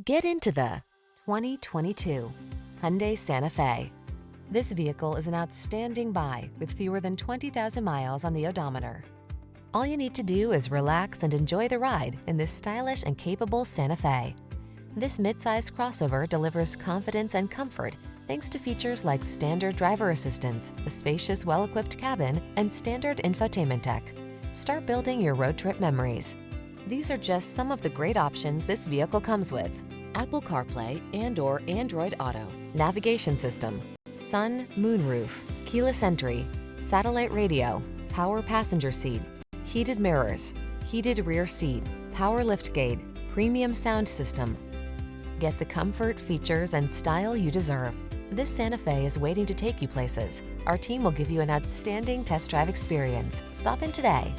Get into the 2022 Hyundai Santa Fe. This vehicle is an outstanding buy with fewer than 20,000 miles on the odometer. All you need to do is relax and enjoy the ride in this stylish and capable Santa Fe. This midsize crossover delivers confidence and comfort thanks to features like standard driver assistance, a spacious, well-equipped cabin, and standard infotainment tech. Start building your road trip memories. These are just some of the great options this vehicle comes with: Apple CarPlay and/or Android Auto, navigation system, sun, moonroof, keyless entry, satellite radio, power passenger seat, heated mirrors, heated rear seat, power liftgate, premium sound system. Get the comfort, features, and style you deserve. This Santa Fe is waiting to take you places. Our team will give you an outstanding test drive experience. Stop in today.